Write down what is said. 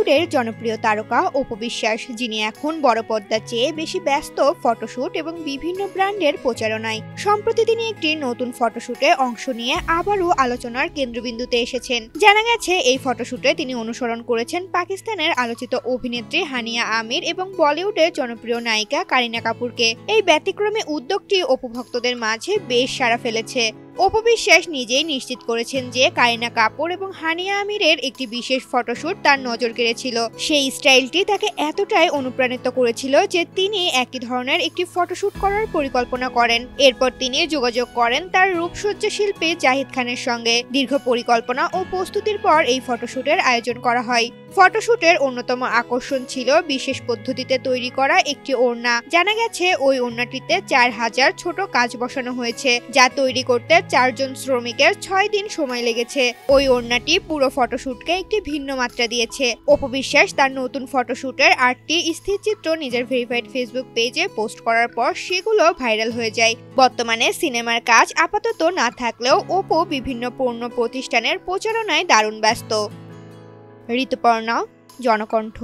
বলিউডের জনপ্রিয় তারকা অপু বিশ্বাস, যিনি এখন বড় পর্দার চেয়ে বেশি ব্যস্ত ফটোশুট এবং বিভিন্ন ব্র্যান্ডের প্রচারণায়। সম্প্রতি তিনি একটি নতুন ফটোশুটে অংশ নিয়ে আবারও আলোচনার কেন্দ্রবিন্দুতে এসেছেন। জানা গেছে, এই ফটোশুটে তিনি অনুসরণ করেছেন পাকিস্তানের আলোচিত অভিনেত্রী হানিয়া আমির এবং বলিউডের জনপ্রিয় নায়িকা কারিনা কাপুরকে। এই ব্যতিক্রমী উদ্যোগটি অপু ভক্তদের মাঝে বেশ সাড়া ফেলেছে। অপু বিশ্বাস নিজেই নিশ্চিত করেছেন যে কারিনা কাপুর এবং হানিয়া আমিরের একটি বিশেষ ফটোশুট তার নজর কেড়েছিল। সেই স্টাইলটি তাকে এতটাই অনুপ্রাণিত করেছিল যে তিনি একই ধরনের একটি ফটোশুট করার পরিকল্পনা করেন। এরপর তিনি যোগাযোগ করেন তার রূপসজ্জা শিল্পী জাহিদ খানের সঙ্গে। দীর্ঘ পরিকল্পনা ও প্রস্তুতির পর এই ফটোশুটের আয়োজন করা হয়। ফটোশুটের অন্যতম আকর্ষণ ছিল বিশেষ পদ্ধতিতে তৈরি করা একটি ওড়না। জানা গেছে, ওই ওড়নাটিতে 4000 ছোট কাজ বসানো হয়েছে, যা তৈরি করতে 4 জন শ্রমিকের 6 দিন সময় লেগেছে। ওই ওড়নাটি পুরো ফটোশুটকে একটি ভিন্ন মাত্রা দিয়েছে। অপু বিশ্বাস তার নতুন ফটোশুটের 8টি স্থিরচিত্র নিজের ভেরিফাইড ফেসবুক পেজে পোস্ট করার পর সেগুলো ভাইরাল হয়ে যায়। বর্তমানে সিনেমার কাজ আপাতত না থাকলেও অপু বিভিন্ন পণ্য প্রতিষ্ঠানের প্রচারণায় দারুণ ব্যস্ত। ঋতুপর্ণা, জনকণ্ঠ।